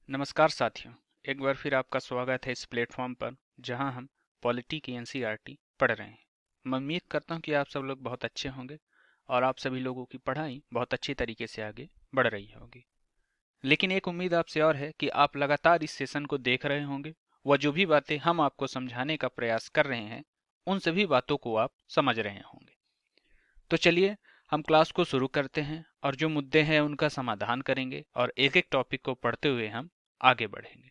नमस्कार साथियों। एक बार फिर आपका स्वागत है इस प्लेटफॉर्म पर जहां हम पॉलिटी की एनसीईआरटी पढ़ रहे हैं। मैं उम्मीद करता हूं कि आप सब लोग बहुत अच्छे होंगे और आप सभी लोगों की पढ़ाई बहुत अच्छी तरीके से आगे बढ़ रही होगी। लेकिन एक उम्मीद आपसे और है कि आप लगातार इस सेशन को देख रहे होंगे व जो भी बातें हम आपको समझाने का प्रयास कर रहे हैं उन सभी बातों को आप समझ रहे होंगे। तो चलिए हम क्लास को शुरू करते हैं और जो मुद्दे हैं उनका समाधान करेंगे और एक एक टॉपिक को पढ़ते हुए हम आगे बढ़ेंगे।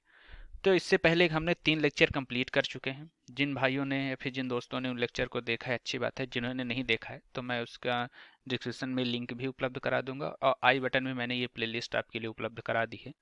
तो इससे पहले हमने 3 लेक्चर कंप्लीट कर चुके हैं। जिन भाइयों ने या फिर जिन दोस्तों ने उन लेक्चर को देखा है अच्छी बात है, जिन्होंने नहीं देखा है तो मैं उसका डिस्क्रिप्शन में लिंक भी उपलब्ध करा दूंगा और आई बटन में मैंने ये प्लेलिस्ट आपके लिए उपलब्ध करा दी है,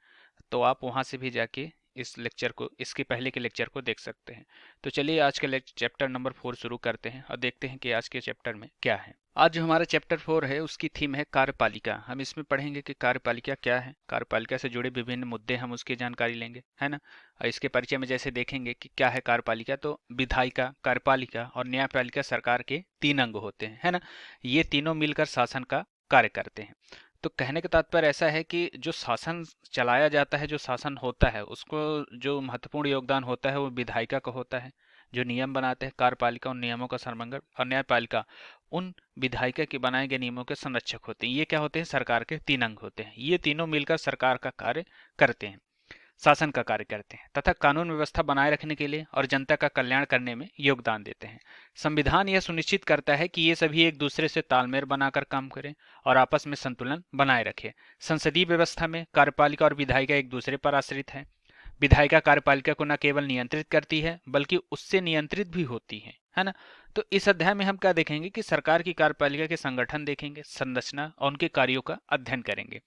तो आप वहां से भी जाके इस लेक्चर को, इसके पहले के लेक्चर को देख सकते हैं। तो चलिए आज का चैप्टर नंबर 4 शुरू करते हैं और देखते हैं कि आज के चैप्टर में क्या है। आज जो हमारा चैप्टर 4 है उसकी थीम है कार्यपालिका। हम इसमें पढ़ेंगे कि कार्यपालिका क्या है, कार्यपालिका से जुड़े विभिन्न मुद्दे हम उसकी जानकारी लेंगे, है ना। और इसके परिचय में जैसे देखेंगे कि क्या है कार्यपालिका, तो विधायिका, कार्यपालिका और न्यायपालिका सरकार के 3 अंग होते हैं, है ना। ये तीनों मिलकर शासन का कार्य करते हैं। तो कहने का तात्पर्य ऐसा है कि जो शासन चलाया जाता है, जो शासन होता है, उसको जो महत्वपूर्ण योगदान होता है वो विधायिका का होता है, जो नियम बनाते हैं। कार्यपालिका उन नियमों का संरक्षण और न्यायपालिका उन विधायिका के बनाए गए नियमों के संरक्षक होते हैं। ये क्या होते हैं? सरकार के 3 अंग होते हैं। ये तीनों मिलकर सरकार का कार्य करते हैं, शासन का कार्य करते हैं तथा कानून व्यवस्था बनाए रखने के लिए और जनता का कल्याण करने में योगदान देते हैं। संविधान यह सुनिश्चित करता है कि ये सभी एक दूसरे से तालमेल बनाकर काम करें और आपस में संतुलन बनाए रखें। संसदीय व्यवस्था में कार्यपालिका और विधायिका एक दूसरे पर आश्रित है। विधायिका कार्यपालिका को न केवल नियंत्रित करती है बल्कि उससे नियंत्रित भी होती है ना। तो इस अध्याय में हम क्या देखेंगे कि सरकार की कार्यपालिका के संगठन देखेंगे, संरचना और उनके कार्यों का अध्ययन करेंगे।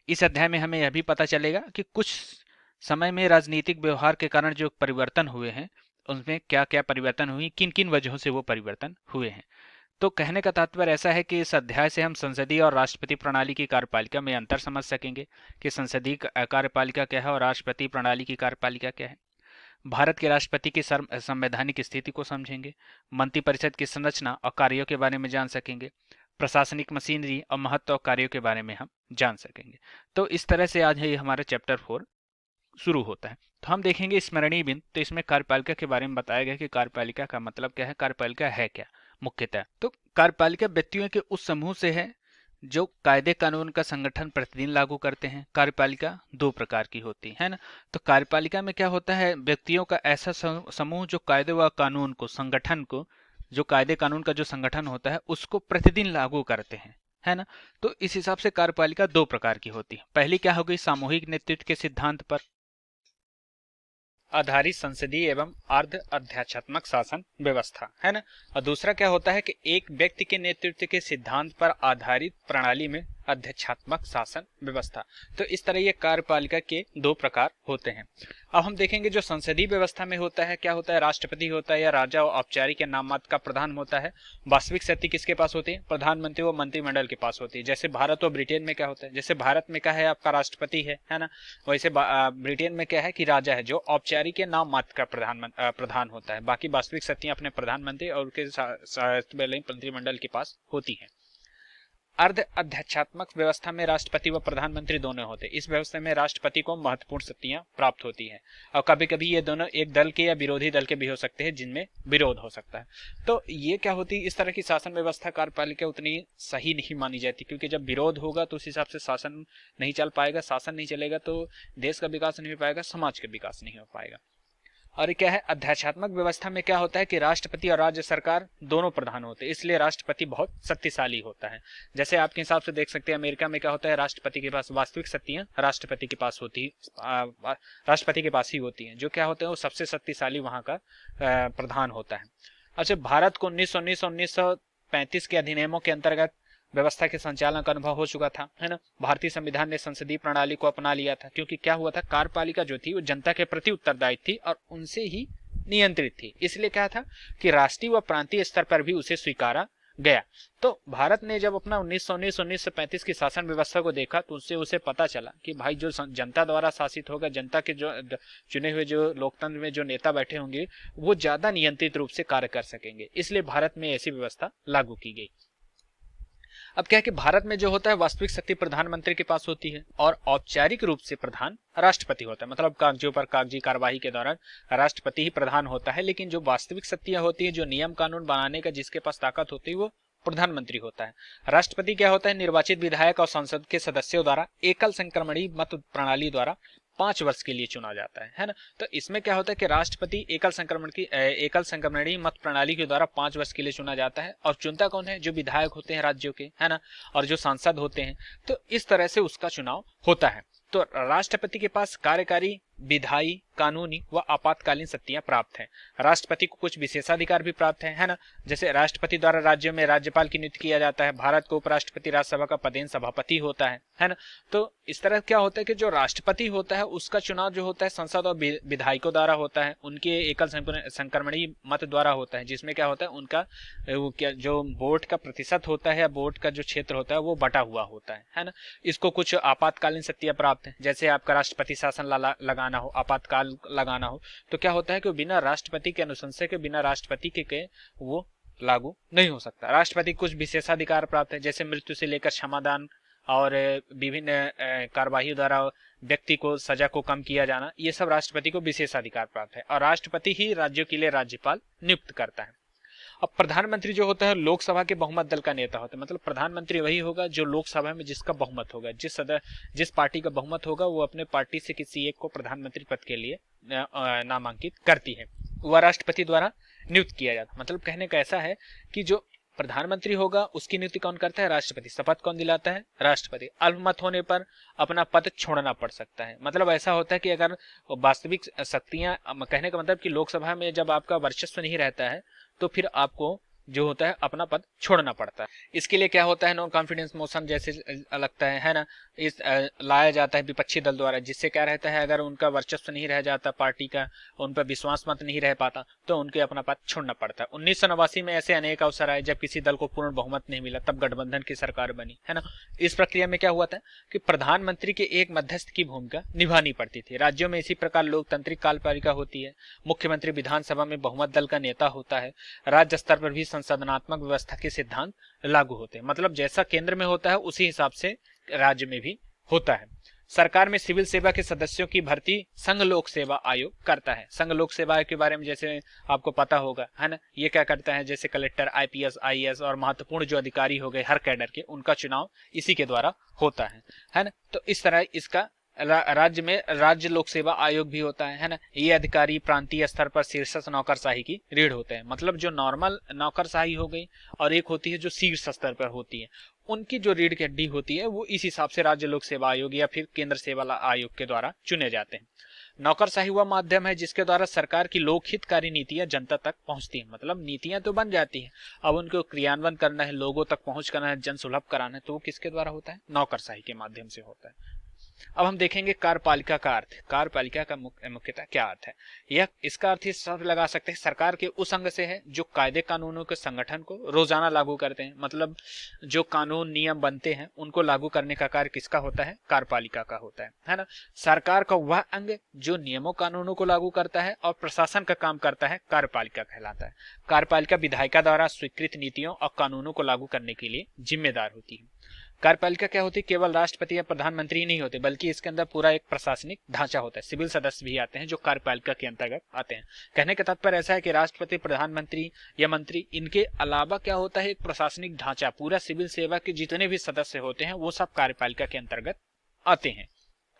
इस अध्याय में हमें यह भी पता चलेगा कि कुछ समय में राजनीतिक व्यवहार के कारण जो परिवर्तन हुए हैं उनमें क्या क्या परिवर्तन हुई, किन किन वजहों से वो परिवर्तन हुए हैं। तो कहने का तात्पर्य ऐसा है कि इस अध्याय से हम संसदीय और राष्ट्रपति प्रणाली की कार्यपालिका में अंतर समझ सकेंगे कि संसदीय कार्यपालिका क्या है और राष्ट्रपति प्रणाली की कार्यपालिका क्या है। भारत के राष्ट्रपति की संवैधानिक स्थिति को समझेंगे। मंत्रिपरिषद की संरचना और कार्यों के बारे में जान सकेंगे। प्रशासनिक मशीनरी और महत्व और कार्यों के बारे में हम जान सकेंगे। तो इस तरह से आज है ये हमारा चैप्टर 4 शुरू होता है। तो हम देखेंगे स्मरणीय बिंदु। तो इसमें कार्यपालिका के बारे में बताया गया कि कार्यपालिका का मतलब क्या है, कार्यपालिका है क्या मुख्यतः। तो कार्यपालिका व्यक्तियों के उस समूह से है जो कायदे कानून का संगठन प्रतिदिन लागू करते हैं। कार्यपालिका 2 प्रकार की होती है ना। तो कार्यपालिका में क्या होता है? व्यक्तियों का ऐसा समूह जो कायदे व कानून को, संगठन को, जो कायदे कानून का जो संगठन होता है उसको प्रतिदिन लागू करते हैं, है ना। तो इस हिसाब से कार्यपालिका 2 प्रकार की होती है। पहली क्या हो गई? सामूहिक नेतृत्व के सिद्धांत पर आधारित संसदीय एवं अर्ध अध्यात्मक शासन व्यवस्था, है ना। और दूसरा क्या होता है कि एक व्यक्ति के नेतृत्व के सिद्धांत पर आधारित प्रणाली में अध्यात्मक शासन व्यवस्था। तो इस तरह ये कार्यपालिका के 2 प्रकार होते हैं। अब हम देखेंगे जो संसदीय व्यवस्था में होता है, क्या होता है? राष्ट्रपति होता है या राजा और औपचारिक या नाम मात्र का प्रधान होता है। वास्तविक शक्ति किसके पास होती है? प्रधानमंत्री व मंत्रिमंडल के पास होती है। जैसे भारत और ब्रिटेन में क्या होता है? जैसे भारत में क्या है? आपका राष्ट्रपति है ना। वैसे ब्रिटेन में क्या है कि राजा है, जो औपचारिक या नाम मात्र का प्रधान होता है। बाकी वास्तविक शक्तियां अपने प्रधानमंत्री और उनके मंत्रिमंडल के पास होती है। अर्ध अध्यात्मक व्यवस्था में राष्ट्रपति व प्रधानमंत्री दोनों होते हैं। इस व्यवस्था में राष्ट्रपति को महत्वपूर्ण शक्तियां प्राप्त होती हैं और कभी कभी ये दोनों एक दल के या विरोधी दल के भी हो सकते हैं, जिनमें विरोध हो सकता है। तो ये क्या होती है? इस तरह की शासन व्यवस्था कार्यपालिका उतनी सही नहीं मानी जाती, क्योंकि जब विरोध होगा तो उस हिसाब से शासन नहीं चल पाएगा। शासन नहीं चलेगा तो देश का विकास नहीं हो पाएगा, समाज का विकास नहीं हो पाएगा। और क्या है? अध्यात्मक व्यवस्था में क्या होता है कि राष्ट्रपति और राज्य सरकार दोनों प्रधान होते हैं, इसलिए राष्ट्रपति बहुत शक्तिशाली होता है। जैसे आपके हिसाब से देख सकते हैं अमेरिका में क्या होता है? राष्ट्रपति के पास वास्तविक शक्तियां राष्ट्रपति के पास होती राष्ट्रपति के पास ही होती हैं। जो क्या होते हैं? वो सबसे शक्तिशाली वहां का प्रधान होता है। अच्छा, भारत को 1935 के अधिनियमों के अंतर्गत व्यवस्था के संचालन का अनुभव हो चुका था, है ना। भारतीय संविधान ने संसदीय प्रणाली को अपना लिया था, क्योंकि क्या हुआ था? कार्यपालिका जो थी वो जनता के प्रति उत्तरदायी थी और उनसे ही नियंत्रित थी। इसलिए क्या था कि राष्ट्रीय व प्रांतीय स्तर पर भी उसे स्वीकारा गया। तो भारत ने जब अपना 1919-1935 की शासन व्यवस्था को देखा तो उससे उसे पता चला कि भाई जो जनता द्वारा शासित होगा, जनता के जो चुने हुए जो लोकतंत्र में जो नेता बैठे होंगे वो ज्यादा नियंत्रित रूप से कार्य कर सकेंगे। इसलिए भारत में ऐसी व्यवस्था लागू की गई। अब क्या है कि भारत में जो होता है वास्तविक शक्ति प्रधानमंत्री के पास होती है और औपचारिक रूप से प्रधान राष्ट्रपति होता है। मतलब कागजों पर कागजी कार्यवाही के दौरान राष्ट्रपति ही प्रधान होता है, लेकिन जो वास्तविक शक्तियां होती है, जो नियम कानून बनाने का जिसके पास ताकत होती है, वो प्रधानमंत्री होता है। राष्ट्रपति क्या होता है, निर्वाचित विधायक और संसद के सदस्यों द्वारा एकल संक्रमणीय मत प्रणाली द्वारा 5 वर्ष के लिए चुना जाता है ना। तो इसमें क्या होता है कि राष्ट्रपति एकल संक्रमणीय मत प्रणाली के द्वारा 5 वर्ष के लिए चुना जाता है, और चुनता कौन है, जो विधायक होते हैं राज्यों के, है ना, और जो सांसद होते हैं। तो इस तरह से उसका चुनाव होता है। तो राष्ट्रपति के पास कार्यकारी, विधायी, कानूनी व आपातकालीन शक्तियां प्राप्त हैं। राष्ट्रपति को कुछ विशेषाधिकार भी प्राप्त है ना। जैसे राष्ट्रपति द्वारा राज्यों में राज्यपाल की नियुक्ति किया जाता है। भारत को उपराष्ट्रपति राज्यसभा का पदेन सभापति होता है ना। तो इस तरह क्या होता है कि जो राष्ट्रपति होता है उसका चुनाव जो होता है संसद और विधायकों द्वारा होता है, उनके एकल संक्रमणीय मत द्वारा होता है, जिसमें क्या होता है उनका जो वोट का प्रतिशत होता है या वोट का जो क्षेत्र होता है वो बटा हुआ होता है ना। इसको कुछ आपातकालीन शक्तियां प्राप्त हैं, जैसे आपका राष्ट्रपति शासन लगाना हो, आपातकाल लगाना हो, तो क्या होता है कि बिना राष्ट्रपति के अनुशंसा के, बिना राष्ट्रपति के वो लागू नहीं हो सकता। राष्ट्रपति कुछ विशेषाधिकार प्राप्त है, जैसे मृत्यु से लेकर क्षमादान और विभिन्न कार्यवाही द्वारा व्यक्ति को सजा को कम किया जाना, ये सब राष्ट्रपति को विशेषाधिकार प्राप्त है। और राष्ट्रपति ही राज्यों के लिए राज्यपाल नियुक्त करता है। अब प्रधानमंत्री जो होता है लोकसभा के बहुमत दल का नेता होता है। मतलब प्रधानमंत्री वही होगा जो लोकसभा में जिसका बहुमत होगा, जिस पार्टी का बहुमत होगा वो अपने पार्टी से किसी एक को प्रधानमंत्री पद के लिए नामांकित करती है, वह राष्ट्रपति द्वारा नियुक्त किया जाता है। मतलब कहने का ऐसा है कि जो प्रधानमंत्री होगा उसकी नियुक्ति कौन करता है, राष्ट्रपति। शपथ कौन दिलाता है, राष्ट्रपति। अल्पमत होने पर अपना पद छोड़ना पड़ सकता है। मतलब ऐसा होता है कि अगर वास्तविक शक्तियां, कहने का मतलब कि लोकसभा में जब आपका वर्चस्व नहीं रहता है तो फिर आपको जो होता है अपना पद छोड़ना पड़ता है। इसके लिए क्या होता है, नो कॉन्फिडेंस मोशन जैसे लगता है ना, इस लाया जाता है विपक्षी दल द्वारा, जिससे क्या रहता है अगर उनका वर्चस्व नहीं रह जाता, पार्टी का उन पर विश्वास मत नहीं रह पाता, तो उनके अपना पद छोड़ना पड़ता है। 1989 में ऐसे अनेक अवसर आए जब किसी दल को पूर्ण बहुमत नहीं मिला, तब गठबंधन की सरकार बनी, है ना। इस प्रक्रिया में क्या हुआ था कि प्रधानमंत्री के एक मध्यस्थ की भूमिका निभानी पड़ती थी। राज्यों में इसी प्रकार लोकतांत्रिक कार्यपालिका होती है। मुख्यमंत्री विधानसभा में बहुमत दल का नेता होता है। राज्य स्तर पर भी संसदनात्मक व्यवस्था के सिद्धांत लागू होते हैं। मतलब जैसा केंद्र में होता है उसी हिसाब से राज्य में भी होता है। सरकार में सिविल सेवा के सदस्यों की भर्ती संघ लोक सेवा आयोग करता है। संघ लोक सेवा आयोग के बारे में जैसे आपको पता होगा, है ना, ये क्या करता है, जैसे कलेक्टर, आईपीएस, आईएएस और महत्वपूर्ण जो अधिकारी हो गए हर कैडर के, उनका चुनाव इसी के द्वारा होता है ना। तो इस तरह इसका राज्य में राज्य लोक सेवा आयोग भी होता है ना। ये अधिकारी प्रांतीय स्तर पर शीर्षस्थ नौकरशाही की रीढ़ होते हैं। मतलब जो नॉर्मल नौकरशाही हो गई और एक होती है जो शीर्ष स्तर पर होती है, उनकी जो रीढ़ की हड्डी होती है वो इस हिसाब से राज्य लोक सेवा आयोग या फिर केंद्र सेवा आयोग के द्वारा चुने जाते हैं। नौकरशाही वह माध्यम है जिसके द्वारा सरकार की लोकहितकारी नीतियां जनता तक पहुंचती हैं। मतलब नीतियां तो बन जाती हैं, अब उनको क्रियान्वयन करना है, लोगों तक पहुंच करना है, जन सुलभ कराना है, तो वो किसके द्वारा होता है, नौकरशाही के माध्यम से होता है। अब हम देखेंगे कार्यपालिका का अर्थ। कार्यपालिका का मुख्यतः क्या अर्थ है, यह इसका अर्थ इस शब्द लगा सकते हैं सरकार के उस अंग से है जो कायदे कानूनों के संगठन को रोजाना लागू करते हैं। मतलब जो कानून नियम बनते हैं उनको लागू करने का कार्य किसका होता है, कार्यपालिका का होता है ना। सरकार का वह अंग जो नियमों कानूनों को लागू करता है और प्रशासन का काम करता है, कार्यपालिका कहलाता है। कार्यपालिका विधायिका द्वारा स्वीकृत नीतियों और कानूनों को लागू करने के लिए जिम्मेदार होती है। कार्यपालिका क्या होती है, केवल राष्ट्रपति या प्रधानमंत्री नहीं होते, बल्कि इसके अंदर पूरा एक प्रशासनिक ढांचा होता है। सिविल सदस्य भी आते हैं जो कार्यपालिका के अंतर्गत आते हैं। कहने का तात्पर्य ऐसा है कि राष्ट्रपति, प्रधानमंत्री या मंत्री, इनके अलावा क्या होता है, एक प्रशासनिक ढांचा, पूरा सिविल सेवा के जितने भी सदस्य होते हैं वो सब कार्यपालिका के अंतर्गत आते हैं।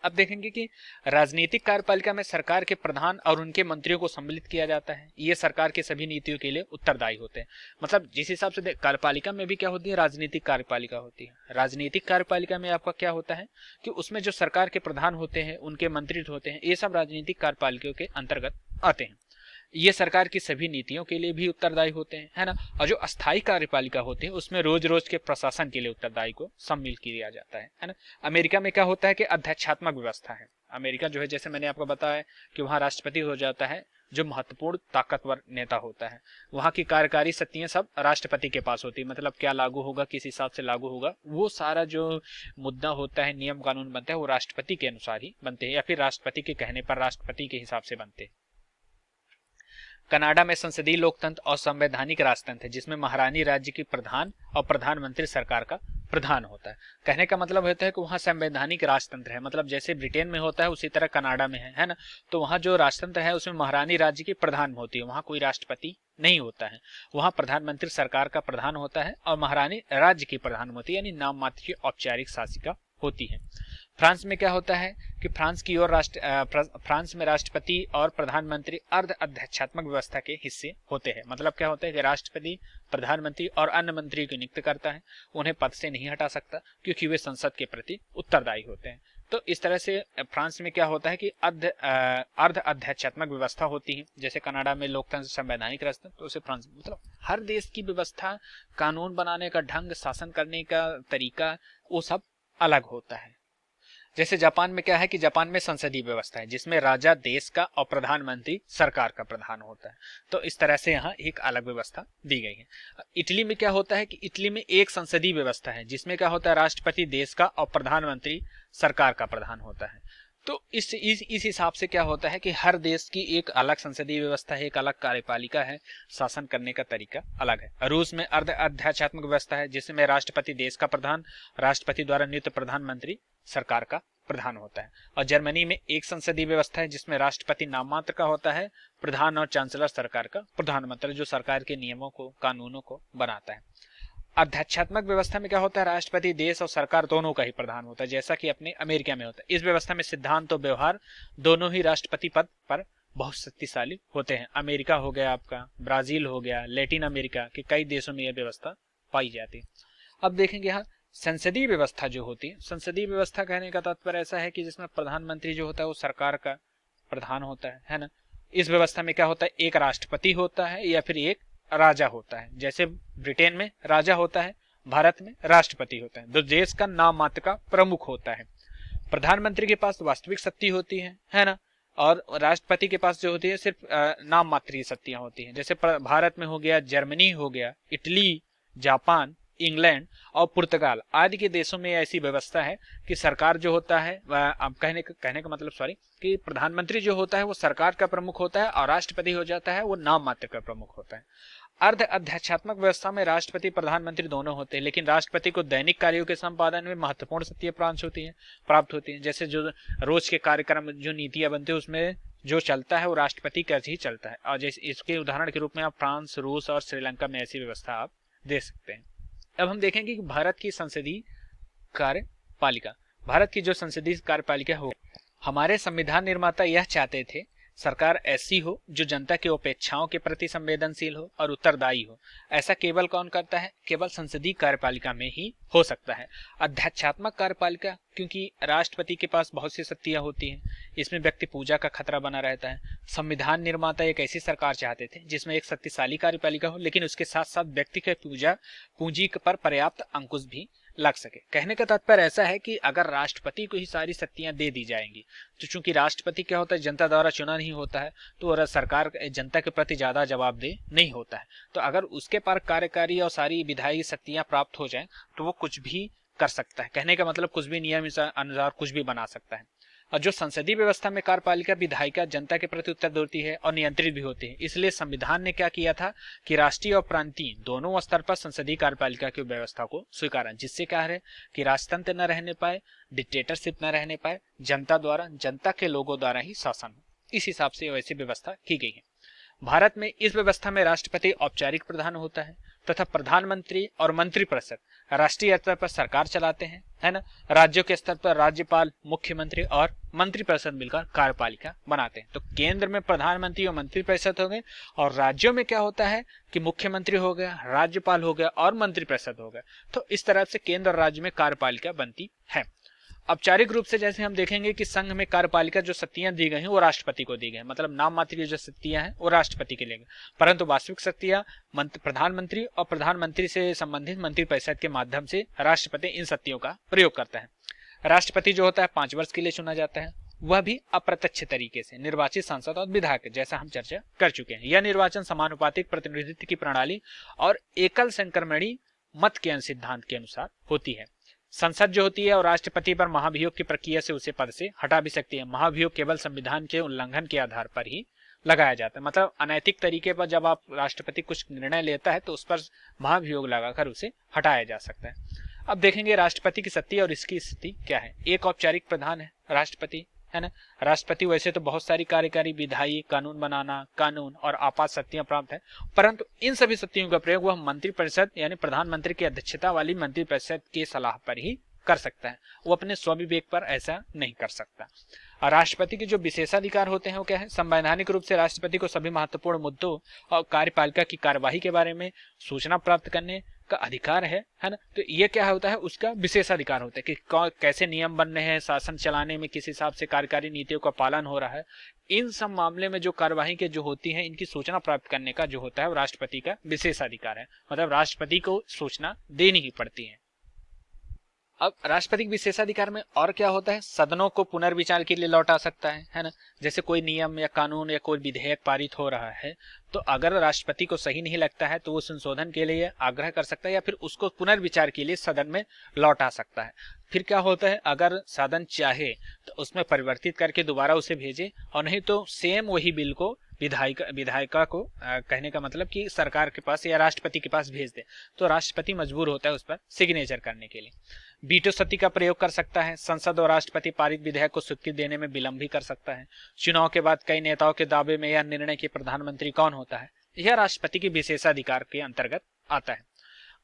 अब देखेंगे कि राजनीतिक कार्यपालिका में सरकार के प्रधान और उनके मंत्रियों को सम्मिलित किया जाता है। ये सरकार की सभी नीतियों के लिए उत्तरदायी होते हैं। मतलब जिस हिसाब से कार्यपालिका में भी क्या होती है, राजनीतिक कार्यपालिका होती है। राजनीतिक कार्यपालिका में आपका क्या होता है कि उसमें जो सरकार के प्रधान होते हैं, उनके मंत्री होते हैं, ये सब राजनीतिक कार्यपालिका के अंतर्गत आते हैं। ये सरकार की सभी नीतियों के लिए भी उत्तरदायी होते हैं, है ना। और जो अस्थायी कार्यपालिका होती है उसमें रोज रोज के प्रशासन के लिए उत्तरदायी को सम्मिलित किया जाता है ना। अमेरिका में क्या होता है कि अध्यक्षात्मक व्यवस्था है। अमेरिका जो है, जैसे मैंने आपको बताया कि वहाँ राष्ट्रपति हो जाता है जो महत्वपूर्ण ताकतवर नेता होता है। वहाँ की कार्यकारी शक्तियां सब राष्ट्रपति के पास होती है। मतलब क्या लागू होगा, किस हिसाब से लागू होगा, वो सारा जो मुद्दा होता है, नियम कानून बनता है, वो राष्ट्रपति के अनुसार ही बनते हैं या फिर राष्ट्रपति के कहने पर राष्ट्रपति के हिसाब से बनते हैं। कनाडा में संसदीय लोकतंत्र और संवैधानिक राजतंत्र है, जिसमें महारानी राज्य की प्रधान और प्रधानमंत्री सरकार का प्रधान होता है। कहने का मतलब होता है कि वहाँ संवैधानिक राजतंत्र है, मतलब जैसे ब्रिटेन में होता है उसी तरह कनाडा में है ना। तो वहाँ जो राजतंत्र है उसमें महारानी राज्य की प्रधान होती है, वहाँ कोई राष्ट्रपति नहीं होता है। वहाँ प्रधानमंत्री सरकार का प्रधान होता है और महारानी राज्य की प्रधान होती है, यानी नाम मात्र की औपचारिक शासिका होती है। फ्रांस में क्या होता है कि फ्रांस में राष्ट्रपति और प्रधानमंत्री अर्ध अध्यक्षात्मक व्यवस्था के हिस्से होते हैं। मतलब क्या होता है कि राष्ट्रपति प्रधानमंत्री और अन्य मंत्री को नियुक्त करता है, उन्हें पद से नहीं हटा सकता क्योंकि वे संसद के प्रति उत्तरदायी होते हैं। तो इस तरह से फ्रांस में क्या होता है कि अर्ध अध्यक्षात्मक व्यवस्था होती है। जैसे कनाडा में लोकतंत्र संवैधानिक राजतंत्र, तो उसे फ्रांस मतलब हर देश की व्यवस्था, कानून बनाने का ढंग, शासन करने का तरीका, वो सब अलग होता है। जैसे जापान में क्या है कि जापान में संसदीय व्यवस्था है जिसमें राजा देश का और प्रधानमंत्री सरकार का प्रधान होता है। तो इस तरह से यहाँ एक अलग व्यवस्था दी गई है। इटली में क्या होता है कि इटली में एक संसदीय व्यवस्था है जिसमें क्या होता है, राष्ट्रपति देश का और प्रधानमंत्री सरकार का प्रधान होता है। तो इस हिसाब से क्या होता है कि हर देश की एक अलग संसदीय व्यवस्था है, एक अलग कार्यपालिका है, शासन करने का तरीका अलग है। रूस में अर्ध अध्यक्षात्मक व्यवस्था है जिसमें राष्ट्रपति देश का प्रधान, राष्ट्रपति द्वारा नियुक्त प्रधानमंत्री सरकार का प्रधान होता है। और जर्मनी में एक संसदीय व्यवस्था है जिसमें राष्ट्रपति नाम मात्र का होता है, प्रधान और चांसलर सरकार का प्रधानमंत्री जो सरकार के नियमों को, कानूनों को बनाता है। अध्यक्षात्मक व्यवस्था में क्या होता है, राष्ट्रपति देश और सरकार दोनों का ही प्रधान होता है, जैसा कि अपने अमेरिका में होता है। इस व्यवस्था में सिद्धांत और व्यवहार दोनों ही राष्ट्रपति पद पर बहुत शक्तिशाली होते हैं। अमेरिका हो गया आपका, ब्राजील हो गया, लैटिन अमेरिका के कई देशों में यह व्यवस्था पाई जाती है। अब देखेंगे यहाँ संसदीय व्यवस्था जो होती है, संसदीय व्यवस्था कहने का तात्पर्य ऐसा है कि जिसमें प्रधानमंत्री जो होता है वो सरकार का प्रधान होता है ना। इस व्यवस्था में क्या होता है, एक राष्ट्रपति होता है या फिर एक राजा होता है। जैसे ब्रिटेन में राजा होता है, भारत में राष्ट्रपति होता है। तो देश का नाम मात्र का प्रमुख होता है। प्रधानमंत्री के पास वास्तविक शक्ति होती है ना, और राष्ट्रपति के पास जो होती है सिर्फ नाम मात्र की शक्तियां होती हैं। जैसे भारत में हो गया, जर्मनी हो गया, इटली, जापान, इंग्लैंड और पुर्तगाल आदि के देशों में ऐसी व्यवस्था है कि सरकार जो होता है, अब कहने का मतलब कि प्रधानमंत्री जो होता है वो सरकार का प्रमुख होता है और राष्ट्रपति हो जाता है वो नाम मात्र का प्रमुख होता है। अर्ध अध्यक्षात्मक व्यवस्था में राष्ट्रपति प्रधानमंत्री दोनों होते हैं, लेकिन राष्ट्रपति को दैनिक कार्यों के संपादन में महत्वपूर्ण शक्तियां प्राप्त होती हैं। जैसे जो रोज के कार्यक्रम, जो नीतियां बनती है, उसमें जो चलता है वो राष्ट्रपति का ही चलता है। और जैसे इसके उदाहरण के रूप में आप फ्रांस, रूस और श्रीलंका में ऐसी व्यवस्था आप दे सकते हैं। अब हम देखेंगे कि भारत की संसदीय कार्यपालिका, भारत की जो संसदीय कार्यपालिका हो, हमारे संविधान निर्माता यह चाहते थे सरकार ऐसी हो जो जनता की अपेक्षाओं के प्रति संवेदनशील हो और उत्तरदायी हो। ऐसा केवल कौन करता है, केवल संसदीय कार्यपालिका में ही हो सकता है। अध्यक्षात्मक कार्यपालिका, क्योंकि राष्ट्रपति के पास बहुत सी शक्तियां होती हैं, इसमें व्यक्ति पूजा का खतरा बना रहता है। संविधान निर्माता एक ऐसी सरकार चाहते थे जिसमें एक शक्तिशाली कार्यपालिका हो, लेकिन उसके साथ साथ व्यक्ति के पूंजी पर पर्याप्त अंकुश भी लग सके। कहने का तात्पर्य ऐसा है कि अगर राष्ट्रपति को ही सारी शक्तियां दे दी जाएंगी, तो चूंकि राष्ट्रपति क्या होता है, जनता द्वारा चुना नहीं होता है, तो सरकार जनता के प्रति ज्यादा जवाबदेह नहीं होता है। तो अगर उसके पास कार्यकारी और सारी विधायी शक्तियां प्राप्त हो जाएं तो वो कुछ भी कर सकता है। कहने का मतलब कुछ भी नियम अनुसार कुछ भी बना सकता है। और जो संसदीय व्यवस्था में कार्यपालिका विधायिका जनता के प्रति उत्तरदायी है और नियंत्रित भी होती है। इसलिए संविधान ने क्या किया था कि राष्ट्रीय और प्रांतीय दोनों स्तर पर संसदीय कार्यपालिका की व्यवस्था को स्वीकारा, जिससे क्या है कि राजतंत्र न रहने पाए, डिक्टेटरशिप न रहने पाए, जनता द्वारा, जनता के लोगों द्वारा ही शासन हो। इस हिसाब से वैसी व्यवस्था की गई है। भारत में इस व्यवस्था में राष्ट्रपति औपचारिक प्रधान होता है तथा प्रधानमंत्री और मंत्रिपरिषद राष्ट्रीय स्तर पर सरकार चलाते हैं, है ना। राज्यों के स्तर पर राज्यपाल, मुख्यमंत्री और मंत्रिपरिषद मिलकर कार्यपालिका बनाते हैं। तो केंद्र में प्रधानमंत्री और मंत्रिपरिषद हो गए, और राज्यों में क्या होता है कि मुख्यमंत्री हो गया, राज्यपाल हो गया और मंत्रिपरिषद हो गया। तो इस तरह से केंद्र और राज्य में कार्यपालिका बनती है। औपचारिक रूप से जैसे हम देखेंगे कि संघ में कार्यपालिका जो शक्तियां दी गई हैं वो राष्ट्रपति को दी गई, मतलब नाम मात्र की जो शक्तियां हैं वो राष्ट्रपति के लिए, परंतु वास्तविक शक्तियां प्रधानमंत्री और प्रधानमंत्री से संबंधित मंत्रिपरिषद के माध्यम से राष्ट्रपति इन शक्तियों का प्रयोग करता है। राष्ट्रपति जो होता है 5 वर्ष के लिए चुना जाता है, वह भी अप्रत्यक्ष तरीके से निर्वाचित सांसद और विधायक, जैसा हम चर्चा कर चुके हैं। यह निर्वाचन समानुपातिक प्रतिनिधित्व की प्रणाली और एकल संक्रमणी मत के सिद्धांत के अनुसार होती है। संसद जो होती है और राष्ट्रपति पर महाभियोग की प्रक्रिया से उसे पद से हटा भी सकती है। महाभियोग केवल संविधान के उल्लंघन के आधार पर ही लगाया जाता है, मतलब अनैतिक तरीके पर जब आप राष्ट्रपति कुछ निर्णय लेता है तो उस पर महाभियोग लगाकर उसे हटाया जा सकता है। अब देखेंगे राष्ट्रपति की सत्ता और इसकी स्थिति क्या है। एक औपचारिक प्रधान है राष्ट्रपति, है ना। राष्ट्रपति वैसे तो बहुत सारी कार्यकारी, विधायी, कानून बनाना, कानून और आपात शक्तियां प्राप्त है, परंतु इन सभी शक्तियों का प्रयोग वह मंत्रिपरिषद यानी प्रधानमंत्री की अध्यक्षता वाली मंत्रिपरिषद की सलाह पर ही कर सकता है। वो अपने स्वविवेक पर ऐसा नहीं कर सकता। और राष्ट्रपति के जो विशेषाधिकार होते हैं वो क्या है। संवैधानिक रूप से राष्ट्रपति को सभी महत्वपूर्ण मुद्दों और कार्यपालिका की कार्यवाही के बारे में सूचना प्राप्त करने का अधिकार है ना। तो ये क्या होता है, उसका विशेषाधिकार होता है कि कैसे नियम बन रहे हैं, शासन चलाने में किस हिसाब से कार्यकारी नीतियों का पालन हो रहा है। इन सब मामले में जो कार्यवाही के जो होती है, इनकी सूचना प्राप्त करने का जो होता है वो राष्ट्रपति का विशेषाधिकार है। मतलब राष्ट्रपति को सूचना देनी ही पड़ती है। अब राष्ट्रपति के विशेषाधिकार में और क्या होता है, सदनों को पुनर्विचार के लिए लौटा सकता है ना। जैसे कोई नियम या कानून या कोई विधेयक पारित हो रहा है, तो अगर राष्ट्रपति को सही नहीं लगता है तो वो संशोधन के लिए आग्रह कर सकता है या फिर उसको पुनर्विचार के लिए सदन में लौटा सकता है। फिर क्या होता है, अगर सदन चाहे तो उसमें परिवर्तित करके दोबारा उसे भेजे, और नहीं तो सेम वही बिल को विधायिका को कहने का मतलब कि सरकार के पास या राष्ट्रपति के पास भेज दे, तो राष्ट्रपति मजबूर होता है उस पर सिग्नेचर करने के लिए। वीटो शक्ति का प्रयोग कर सकता है। संसद और राष्ट्रपति पारित विधेयक को स्वीकृति देने में विलंब भी कर सकता है। चुनाव के बाद कई नेताओं के दावे में यह निर्णय कि प्रधानमंत्री कौन होता है, यह राष्ट्रपति के विशेषाधिकार के अंतर्गत आता है।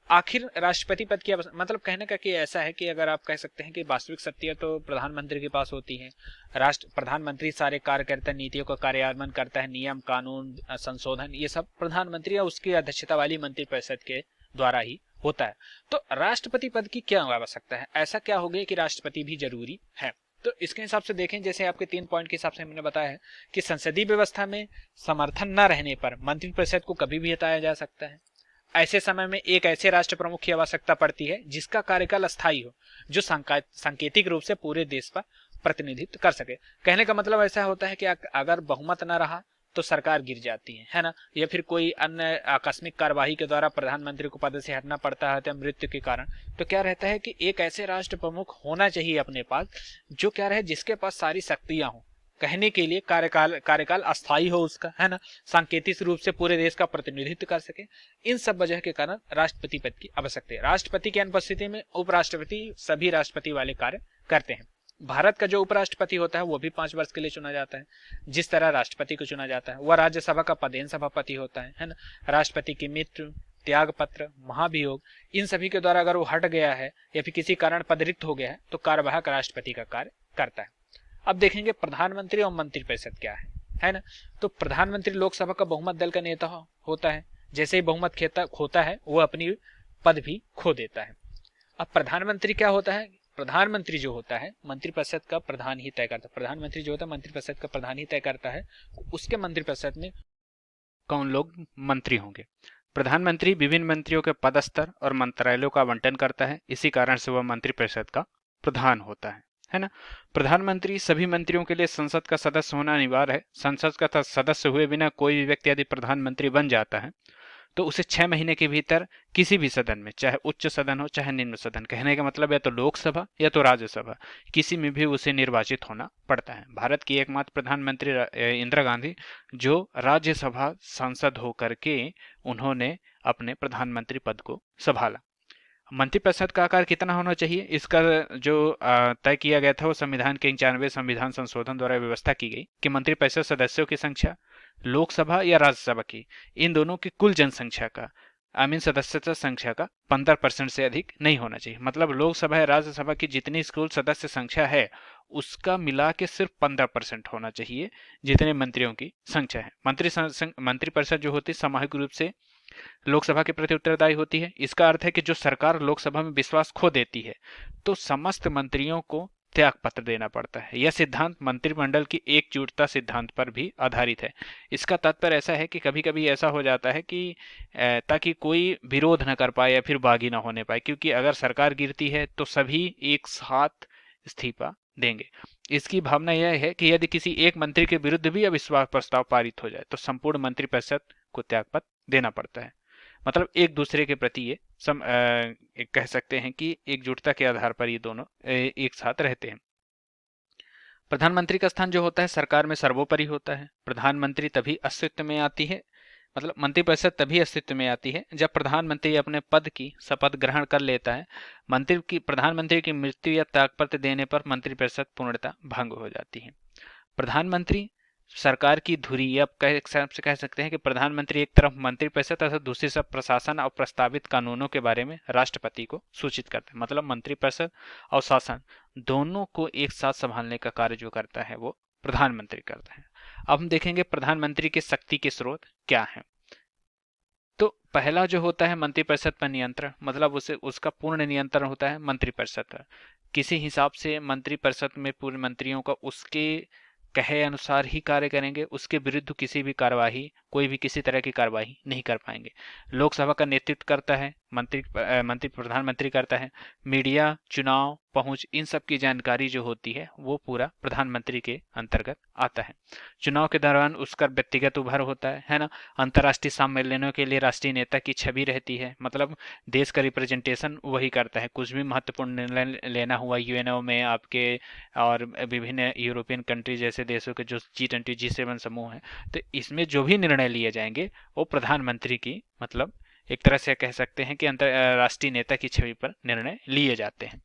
आखिर राष्ट्रपति पद की मतलब कहने का कि ऐसा है कि अगर आप कह सकते हैं कि वास्तविक सत्ता तो प्रधानमंत्री के पास होती है। प्रधानमंत्री सारे कार्यकर्ता नीतियों का कार्यान्वयन करता है, नियम, कानून, संशोधन, ये सब प्रधानमंत्री या उसकी अध्यक्षता वाली मंत्रिपरिषद के द्वारा ही होता है। तो राष्ट्रपति पद की क्या आवश्यकता है, ऐसा क्या हो गया कि राष्ट्रपति भी जरूरी है। तो इसके हिसाब से देखें, जैसे आपके 3 पॉइंट के हिसाब से मैंने बताया है कि संसदीय व्यवस्था में समर्थन न रहने पर मंत्रिपरिषद को कभी भी हटाया जा सकता है। ऐसे समय में एक ऐसे राष्ट्र प्रमुख की आवश्यकता पड़ती है जिसका कार्यकाल अस्थायी हो, जो सांकेतिक रूप से पूरे देश पर प्रतिनिधित्व कर सके। कहने का मतलब ऐसा होता है कि अगर बहुमत न रहा तो सरकार गिर जाती है ना, या फिर कोई अन्य आकस्मिक कार्यवाही के द्वारा प्रधानमंत्री को पद से हटना पड़ता है तो मृत्यु के कारण, तो क्या रहता है कि एक ऐसे राष्ट्र प्रमुख होना चाहिए अपने पास जो क्या रहे, जिसके पास सारी शक्तियां हो, कहने के लिए कार्यकाल अस्थायी हो उसका, है ना, सांकेतिक रूप से पूरे देश का प्रतिनिधित्व कर सके। इन सब वजह के कारण राष्ट्रपति पद की आवश्यकता है। राष्ट्रपति की अनुपस्थिति में उपराष्ट्रपति सभी राष्ट्रपति वाले कार्य करते हैं। भारत का जो उपराष्ट्रपति होता है वो भी 5 वर्ष के लिए चुना जाता है। जिस तरह राष्ट्रपति को चुना जाता है, वह राज्यसभा का पदेन सभापति होता है ना। राष्ट्रपति की मृत्यु, त्याग पत्र, महाभियोग, इन सभी के द्वारा अगर वो हट गया है या फिर किसी कारण पद रिक्त हो गया है तो कार्यवाहक राष्ट्रपति का कार्य करता है। अब देखेंगे प्रधानमंत्री और मंत्रिपरिषद क्या है ना। तो प्रधानमंत्री लोकसभा का बहुमत दल का नेता होता है। जैसे ही बहुमत खोता है वो अपनी पद भी खो देता है। अब प्रधानमंत्री क्या होता है, प्रधानमंत्री जो होता है मंत्रिपरिषद का प्रधान ही तय करता है। प्रधानमंत्री जो होता है मंत्रिपरिषद का प्रधान ही तय करता है उसके मंत्रिपरिषद में कौन लोग मंत्री होंगे। प्रधानमंत्री विभिन्न मंत्रियों के पद स्तर और मंत्रालयों का आवंटन करता है, इसी कारण से वह मंत्रिपरिषद का प्रधान होता है ना। प्रधानमंत्री सभी मंत्रियों के लिए संसद का सदस्य होना अनिवार्य है। संसद का सदस्य हुए बिना कोई भी व्यक्ति यदि प्रधानमंत्री बन जाता है तो उसे 6 महीने के भीतर किसी भी सदन में, चाहे उच्च सदन हो चाहे निम्न सदन, कहने का मतलब या तो लोकसभा या तो राज्यसभा, किसी में भी उसे निर्वाचित होना पड़ता है। भारत की एकमात्र प्रधानमंत्री इंदिरा गांधी, जो राज्यसभा सांसद होकर के उन्होंने अपने प्रधानमंत्री पद को संभाला। मंत्रिपरिषद का आकार कितना होना चाहिए, इसका जो तय किया गया था वो संविधान के 95वें संविधान संशोधन द्वारा व्यवस्था की गई कि मंत्रिपरिषद सदस्यों की संख्या लोकसभा या राज्यसभा की, इन दोनों की कुल जनसंख्या का, सदस्यता संख्या का 15% से अधिक नहीं होना चाहिए। मतलब लोकसभा या राज्यसभा की जितनी कुल सदस्य संख्या है उसका मिला के सिर्फ 15% होना चाहिए जितने मंत्रियों की संख्या है। मंत्रिपरिषद जो होती है सामूहिक रूप से लोकसभा के प्रति उत्तरदायी होती है। इसका अर्थ है कि जो सरकार लोकसभा में विश्वास खो देती है तो समस्त मंत्रियों को त्याग पत्र देना पड़ता है। यह सिद्धांत मंत्रिमंडल की एकजुटता सिद्धांत पर भी आधारित है। इसका तात्पर्य ऐसा है कि कभी कभी ऐसा हो जाता है कि ताकि कोई विरोध न कर पाए या फिर बागी न होने पाए, क्योंकि अगर सरकार गिरती है तो सभी एक साथ इस्तीफा देंगे। इसकी भावना यह है कि यदि किसी एक मंत्री के विरुद्ध भी अविश्वास प्रस्ताव पारित हो जाए तो संपूर्ण मंत्रिपरिषद को त्यागपत्र देना पड़ता है। मतलब एक दूसरे के प्रति ये कह सकते हैं कि एकजुटता के आधार पर ये दोनों एक साथ रहते हैं। प्रधानमंत्री का स्थान जो होता है सरकार में सर्वोपरि होता है। प्रधानमंत्री तभी अस्तित्व में आती है मतलब मंत्रिपरिषद तभी अस्तित्व में आती है जब प्रधानमंत्री अपने पद की शपथ ग्रहण कर लेता है। प्रधानमंत्री की मृत्यु या त्यागपत्र देने पर मंत्रिपरिषद पूर्णतः भंग हो जाती है। प्रधानमंत्री सरकार की धुरी, अब कह सकते हैं कि प्रधानमंत्री एक तरफ मंत्रिपरिषद तथा दूसरी तरफ प्रशासन और प्रस्तावित कानूनों के बारे में राष्ट्रपति को सूचित करता है। मतलब मंत्रिपरिषद और शासन दोनों को एक साथ संभालने का कार्य जो करता है वो प्रधानमंत्री करता है। अब हम देखेंगे प्रधानमंत्री के शक्ति के स्रोत क्या है। तो पहला जो होता है मंत्रिपरिषद पर नियंत्रण, मतलब उसे उसका पूर्ण नियंत्रण होता है मंत्रिपरिषद पर। किसी हिसाब से मंत्रिपरिषद में पूर्व मंत्रियों का उसके कहे अनुसार ही कार्य करेंगे, उसके विरुद्ध किसी भी कार्यवाही, कोई भी किसी तरह की कार्यवाही नहीं कर पाएंगे। लोकसभा का नेतृत्व करता है मंत्री प्रधानमंत्री करता है। मीडिया, चुनाव, पहुंच, इन सब की जानकारी जो होती है वो पूरा प्रधानमंत्री के अंतर्गत आता है। चुनाव के दौरान उसका व्यक्तिगत उभर होता है ना। अंतर्राष्ट्रीय सम्मेलनों के लिए राष्ट्रीय नेता की छवि रहती है, मतलब देश का रिप्रेजेंटेशन वही करता है। कुछ भी महत्वपूर्ण निर्णय लेना हुआ यूएनओ में आपके, और विभिन्न यूरोपियन कंट्री जैसे देशों के जो G20 G7 समूह है, तो इसमें जो भी निर्णय लिए जाएंगे वो प्रधानमंत्री की, मतलब एक तरह से कह सकते हैं कि अंतरराष्ट्रीय नेता की छवि पर निर्णय लिए जाते हैं।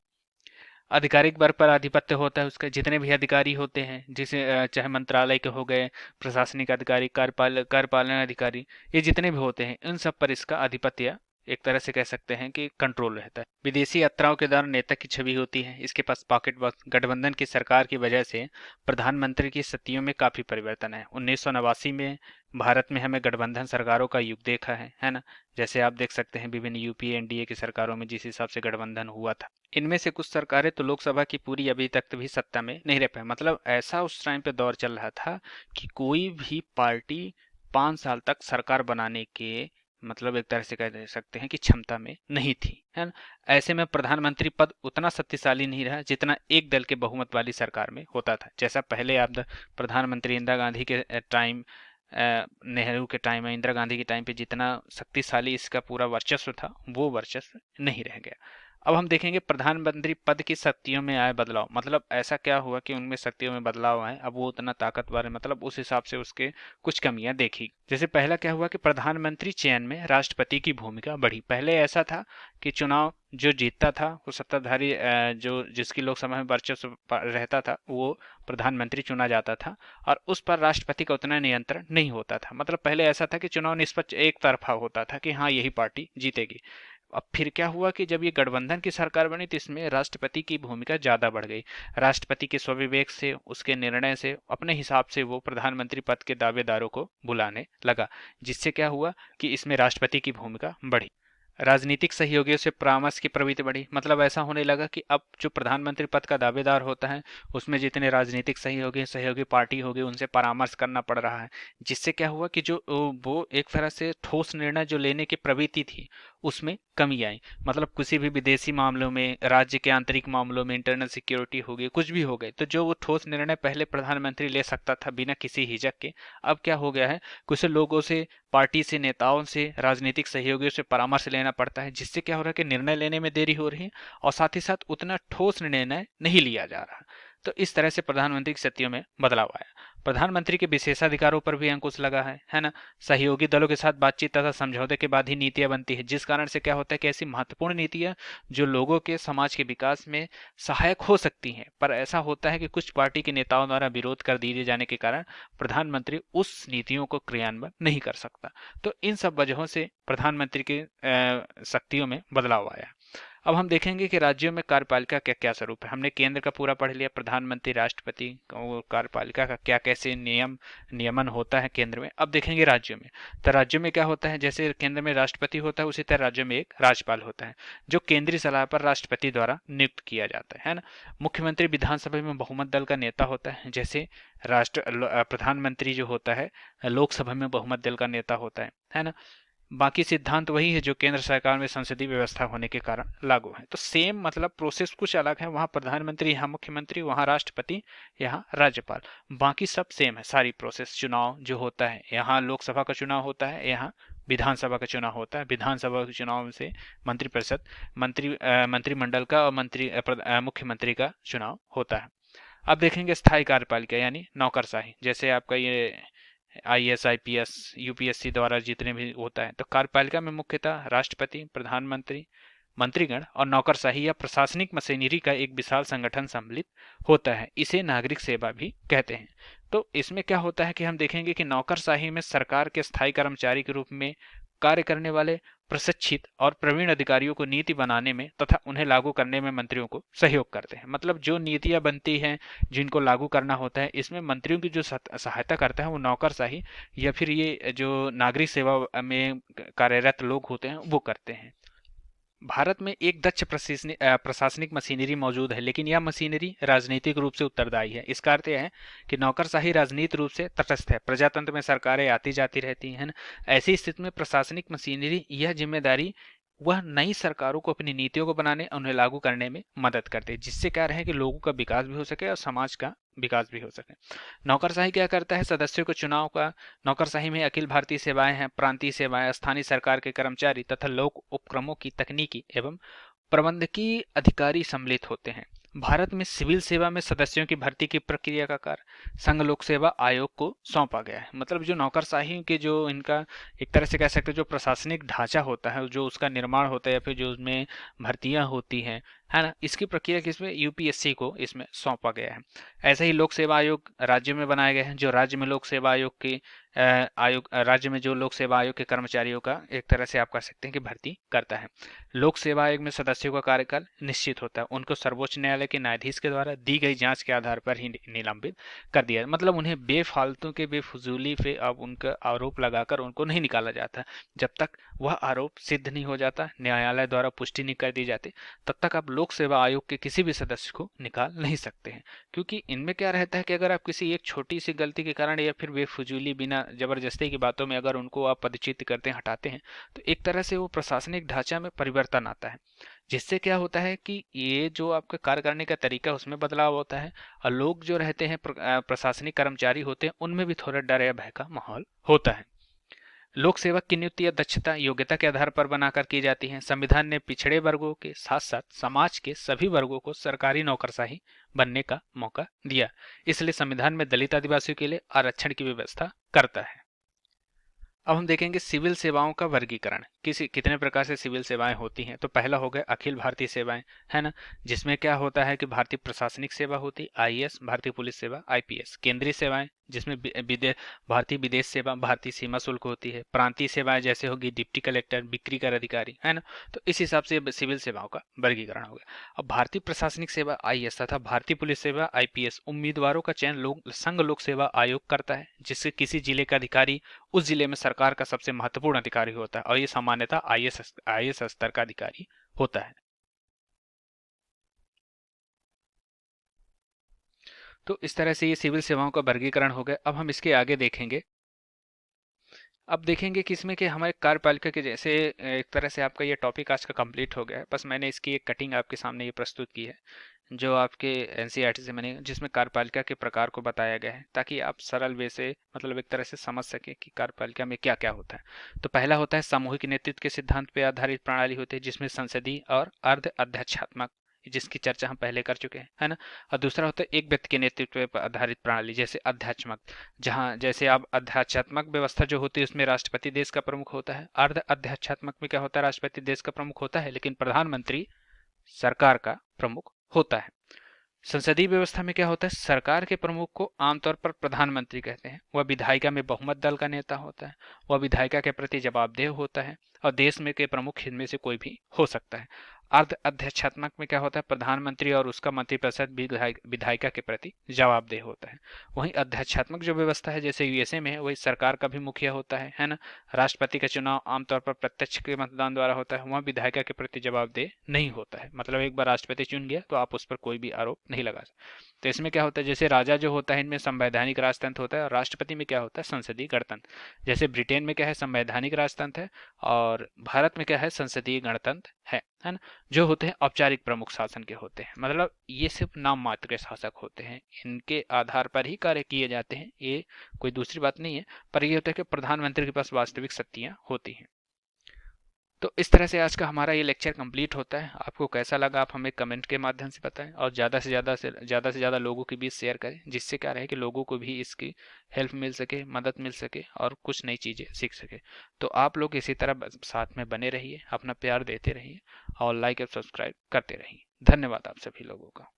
आधिकारिक वर्ग पर आधिपत्य होता है उसका। जितने भी अधिकारी होते हैं, जिसे चाहे मंत्रालय के हो गए, प्रशासनिक अधिकारी, कार्यपालन अधिकारी, ये जितने भी होते हैं इन सब पर इसका आधिपत्य एक तरह से कह सकते हैं कि कंट्रोल रहता है। विदेशी यात्राओं के दौरान नेता की छवि होती है इसके पास पॉकेट बॉक्स। गठबंधन की सरकार की वजह से प्रधानमंत्री की स्थितियों में काफी परिवर्तन है। 1989 में भारत में हमें गठबंधन सरकारों का युग देखा है ना। जैसे आप देख सकते हैं विभिन्न यूपीए एनडीए की सरकारों में जिस हिसाब से गठबंधन हुआ था, इनमें से कुछ सरकारें तो लोकसभा की पूरी अभी तक भी सत्ता में नहीं रह पाई। मतलब ऐसा उस टाइम पे दौर चल रहा था कि कोई भी पार्टी 5 साल तक सरकार बनाने के, मतलब एक तरह से कह सकते हैं कि क्षमता में नहीं थी, है ना। ऐसे में प्रधानमंत्री पद उतना शक्तिशाली नहीं रहा जितना एक दल के बहुमत वाली सरकार में होता था। जैसा पहले आप प्रधानमंत्री इंदिरा गांधी के टाइम, नेहरू के टाइम में, इंदिरा गांधी के टाइम पे जितना शक्तिशाली इसका पूरा वर्चस्व था वो वर्चस्व नहीं रह गया। अब हम देखेंगे प्रधानमंत्री पद की शक्तियों में आए बदलाव। मतलब ऐसा क्या हुआ कि उनमें शक्तियों में बदलाव आए, अब वो उतना ताकतवर है, मतलब उस हिसाब से उसके कुछ कमियां देखी। जैसे पहला क्या हुआ कि प्रधानमंत्री चयन में राष्ट्रपति की भूमिका बढ़ी। पहले ऐसा था कि चुनाव जो जीतता था वो सत्ताधारी, जो जिसकी लोकसभा में वर्चस्व रहता था वो प्रधानमंत्री चुना जाता था, और उस पर राष्ट्रपति का उतना नियंत्रण नहीं होता था। मतलब पहले ऐसा था कि चुनाव निष्पक्ष एक तरफा होता था कि हाँ यही पार्टी जीतेगी। अब फिर क्या हुआ कि जब ये गठबंधन की सरकार बनी तो इसमें राष्ट्रपति की भूमिका ज्यादा बढ़ गई। राष्ट्रपति के स्वविवेक से, उसके निर्णय से, अपने हिसाब से वो प्रधानमंत्री पद के दावेदारों को बुलाने लगा, जिससे क्या हुआ कि इसमें राष्ट्रपति की भूमिका बढ़ी। राजनीतिक सहयोगियों से परामर्श की प्रवृत्ति बढ़ी। मतलब ऐसा होने लगा कि अब जो प्रधानमंत्री पद का दावेदार होता है उसमें जितने राजनीतिक सहयोगी सहयोगी पार्टी होगी उनसे परामर्श करना पड़ रहा है, जिससे क्या हुआ कि जो वो एक तरह से ठोस निर्णय जो लेने की प्रवृत्ति थी उसमें कमी आई। मतलब किसी भी विदेशी मामलों में, राज्य के आंतरिक मामलों में, इंटरनल सिक्योरिटी हो गई, कुछ भी हो गए, तो जो वो ठोस निर्णय पहले प्रधानमंत्री ले सकता था बिना किसी हिचक के, अब क्या हो गया है, कुछ लोगों से, पार्टी से, नेताओं से, राजनीतिक सहयोगियों से परामर्श लेना पड़ता है, जिससे क्या हो रहा है कि निर्णय लेने में देरी हो रही है और साथ ही साथ उतना ठोस निर्णय नहीं लिया जा रहा। तो इस तरह से प्रधानमंत्री की स्थितियों में बदलाव आया। प्रधानमंत्री के विशेषाधिकारों पर भी अंकुश लगा है ना। सहयोगी दलों के साथ बातचीत तथा समझौते के बाद ही नीतियां बनती है, जिस कारण से क्या होता है कि ऐसी महत्वपूर्ण नीतियां जो लोगों के समाज के विकास में सहायक हो सकती हैं, पर ऐसा होता है कि कुछ पार्टी के नेताओं द्वारा विरोध कर दिए जाने के कारण प्रधानमंत्री उस नीतियों को क्रियान्वयन नहीं कर सकता। तो इन सब वजहों से प्रधानमंत्री के शक्तियों में बदलाव आया। अब हम देखेंगे कि राज्यों में कार्यपालिका क्या क्या स्वरूप है। हमने केंद्र का पूरा पढ़ लिया, प्रधानमंत्री, राष्ट्रपति, कार्यपालिका का क्या कैसे नियमन होता है केंद्र में। अब देखेंगे राज्यों में। तो राज्यों में क्या होता है, जैसे केंद्र में राष्ट्रपति होता है उसी तरह राज्यों में एक राज्यपाल होता है जो केंद्रीय सलाह पर राष्ट्रपति द्वारा नियुक्त किया जाता है ना। मुख्यमंत्री विधानसभा में बहुमत दल का नेता होता है, जैसे प्रधानमंत्री जो होता है लोकसभा में बहुमत दल का नेता होता है ना। बाकी सिद्धांत वही है जो केंद्र सरकार में संसदीय व्यवस्था होने के कारण लागू है। तो सेम, मतलब प्रोसेस कुछ अलग है, वहां प्रधानमंत्री, यहाँ मुख्यमंत्री, वहां राष्ट्रपति, यहाँ राज्यपाल, बाकी सब सेम है सारी प्रोसेस। चुनाव जो होता है, यहाँ लोकसभा का चुनाव होता है, यहाँ विधानसभा का चुनाव होता है। विधानसभा के चुनाव से मंत्रिपरिषद, मंत्रिमंडल का और मुख्यमंत्री का चुनाव होता है। अब देखेंगे स्थायी कार्यपालिका यानी नौकरशाही। जैसे आपका ये IAS IPS UPSC द्वारा जितने भी होता है। तो कार्यपालिका में मुख्यतः राष्ट्रपति, प्रधानमंत्री, मंत्रीगण और नौकरशाही या प्रशासनिक मशीनरी का एक विशाल संगठन सम्मिलित होता है। इसे नागरिक सेवा भी कहते हैं। तो इसमें क्या होता है कि हम देखेंगे कि नौकरशाही में सरकार के स्थायी कर्मचारी के रूप में कार्य करने वाले प्रशिक्षित और प्रवीण अधिकारियों को नीति बनाने में तथा उन्हें लागू करने में मंत्रियों को सहयोग करते हैं। मतलब जो नीतियां बनती हैं जिनको लागू करना होता है, इसमें मंत्रियों की जो सहायता करता है वो नौकरशाही या फिर ये जो नागरिक सेवा में कार्यरत लोग होते हैं वो करते हैं। भारत में एक दक्ष प्रशासनिक मशीनरी मौजूद है, लेकिन यह मशीनरी राजनीतिक रूप से उत्तरदायी है। इसका अर्थ यह है कि नौकरशाही राजनीतिक रूप से तटस्थ है, प्रजातंत्र में सरकारें आती जाती रहती हैं। ऐसी स्थिति में प्रशासनिक मशीनरी यह जिम्मेदारी वह नई सरकारों को अपनी नीतियों को बनाने और उन्हें लागू करने में मदद करते हैं, जिससे क्या रहे कि लोगों का विकास भी हो सके और समाज का विकास भी हो सके। नौकरशाही क्या करता है? सदस्यों के चुनाव का। नौकरशाही में अखिल भारतीय सेवाएं हैं, प्रांतीय सेवाएं, स्थानीय सरकार के कर्मचारी तथा लोक उपक्रमों की तकनीकी एवं प्रबंधकीय अधिकारी सम्मिलित होते हैं। भारत में सिविल सेवा में सदस्यों की भर्ती की प्रक्रिया का कार्य संघ लोक सेवा आयोग को सौंपा गया है। मतलब जो नौकरशाही के जो इनका एक तरह से कह सकते हैं जो प्रशासनिक ढांचा होता है, जो उसका निर्माण होता है या फिर जो उसमें भर्तियां होती हैं, है ना, इसकी प्रक्रिया किसमें? यूपीएससी को इसमें सौंपा गया है। ऐसे ही लोक सेवा आयोग राज्य में बनाए गए हैं, जो राज्य में लोक सेवा आयोग के राज्य में जो लोक सेवा आयोग के कर्मचारियों का एक तरह से आप कह सकते हैं कि भर्ती करता है। लोक सेवा आयोग में सदस्यों का कार्यकाल निश्चित होता है, उनको सर्वोच्च न्यायालय के न्यायाधीश के द्वारा दी गई जांच के आधार पर ही निलंबित कर दिया। मतलब उन्हें बेफालतू के बेफजूली पे अब उनका आरोप लगाकर उनको नहीं निकाला जाता। जब तक वह आरोप सिद्ध नहीं हो जाता, न्यायालय द्वारा पुष्टि नहीं कर दी जाती, तब तक आप लोक सेवा आयोग के किसी भी सदस्य को निकाल नहीं सकते हैं। क्योंकि इनमें क्या रहता है कि अगर आप किसी एक छोटी सी गलती के कारण या फिर बेफजूली बिना जबरदस्ती की बातों में अगर उनको आप पदच्युत करते हैं, हटाते हैं, तो एक तरह से वो प्रशासनिक ढांचा में परिवर्तन आता है, जिससे क्या होता है कि ये जो आपका कार्य करने का तरीका उसमें बदलाव होता है और लोग जो रहते हैं प्रशासनिक कर्मचारी होते हैं उनमें भी थोड़ा डर या भय का माहौल होता है। लोक सेवक की नियुक्ति या दक्षता योग्यता के आधार पर बनाकर की जाती है। संविधान ने पिछड़े वर्गों के साथ साथ समाज के सभी वर्गों को सरकारी नौकरशाही बनने का मौका दिया, इसलिए संविधान में दलित आदिवासियों के लिए आरक्षण की व्यवस्था करता है। अब हम देखेंगे सिविल सेवाओं का वर्गीकरण, कितने प्रकार से सिविल सेवाएं होती हैं। तो पहला हो गया अखिल भारतीय सेवाएं, है ना, जिसमें क्या होता है कि भारतीय प्रशासनिक सेवा होती है, आईएएस, भारतीय पुलिस सेवा, आईपीएस। केंद्रीय सेवाएं, जिसमें भारतीय विदेश सेवा, भारतीय सीमा शुल्क होती है। प्रांतीय सेवाएं जैसे होगी डिप्टी कलेक्टर, बिक्री कर अधिकारी, है ना। तो इस हिसाब से सिविल सेवाओं का वर्गीकरण हो गया। अब भारतीय प्रशासनिक सेवा आईएएस तथा भारतीय पुलिस सेवा आईपीएस उम्मीदवारों का चयन संघ लोक सेवा आयोग करता है, जिससे किसी जिले का अधिकारी उस जिले में सरकार का सबसे महत्वपूर्ण अधिकारी होता है और ये सामान्यतः आईएएस स्तर का अधिकारी होता है। तो इस तरह से ये सिविल सेवाओं का वर्गीकरण हो गया। अब हम इसके आगे देखेंगे। अब देखेंगे कि इसमें कि हमारे कार्यपालिका के जैसे एक तरह से आपका ये टॉपिक आज का कंप्लीट हो गया है। बस मैंने इसकी एक कटिंग आपके सामने ये प्रस्तुत की है, जो आपके एनसीईआरटी से मैंने, जिसमें कार्यपालिका के प्रकार को बताया गया है, ताकि आप सरल वे से मतलब एक तरह से समझ सके कि कार्यपालिका में क्या क्या होता है। तो पहला होता है सामूहिक नेतृत्व के सिद्धांत पर आधारित प्रणाली होती है, जिसमें संसदीय और अर्ध अध्यक्षात्मक, जिसकी चर्चा हम पहले कर चुके हैं, है ना। और दूसरा होता है एक व्यक्ति के नेतृत्व पर आधारित प्रणाली, जैसे अध्यात्मक, जहाँ जैसे अब अध्यात्मक व्यवस्था जो होती है उसमें राष्ट्रपति देश का प्रमुख होता है। अर्ध अध्यात्मक में क्या होता है? राष्ट्रपति देश का प्रमुख होता है, लेकिन प्रधानमंत्री सरकार का प्रमुख होता है। संसदीय व्यवस्था में क्या होता है? सरकार के प्रमुख को आमतौर पर प्रधानमंत्री कहते हैं। वह विधायिका में बहुमत दल का नेता होता है, वह विधायिका के प्रति जवाबदेह होता है और देश में के प्रमुख इनमें से कोई भी हो सकता है। अर्ध अध्यक्षात्मक में क्या होता है? प्रधानमंत्री और उसका मंत्रिपरिषद विधायिका के प्रति जवाबदेह होता है। वहीं अध्यक्षात्मक जो व्यवस्था है जैसे यूएसए में है, वही सरकार का भी मुखिया होता है ना। राष्ट्रपति का चुनाव आमतौर पर प्रत्यक्ष के मतदान द्वारा होता है, वह विधायिका के प्रति जवाबदेह नहीं होता है। मतलब एक बार राष्ट्रपति चुन गया तो आप उस पर कोई भी आरोप नहीं लगा सकते। तो इसमें क्या होता है, जैसे राजा जो होता है इनमें संवैधानिक राजतंत्र होता है और राष्ट्रपति में क्या होता है? संसदीय गणतंत्र। जैसे ब्रिटेन में क्या है? संवैधानिक राजतंत्र है और भारत में क्या है? संसदीय गणतंत्र है ना। जो होते हैं औपचारिक प्रमुख शासन के होते हैं, मतलब ये सिर्फ नाम मात्र के शासक होते हैं, इनके आधार पर ही कार्य किए जाते हैं, ये कोई दूसरी बात नहीं है। पर ये होता है कि प्रधानमंत्री के पास वास्तविक शक्तियां होती हैं। तो इस तरह से आज का हमारा ये लेक्चर कंप्लीट होता है। आपको कैसा लगा आप हमें कमेंट के माध्यम से बताएं, और ज़्यादा से ज़्यादा लोगों के बीच शेयर करें, जिससे क्या रहे कि लोगों को भी इसकी हेल्प मिल सके, मदद मिल सके और कुछ नई चीज़ें सीख सके। तो आप लोग इसी तरह साथ में बने रहिए, अपना प्यार देते रहिए और लाइक और सब्सक्राइब करते रहिए। धन्यवाद आप सभी लोगों का।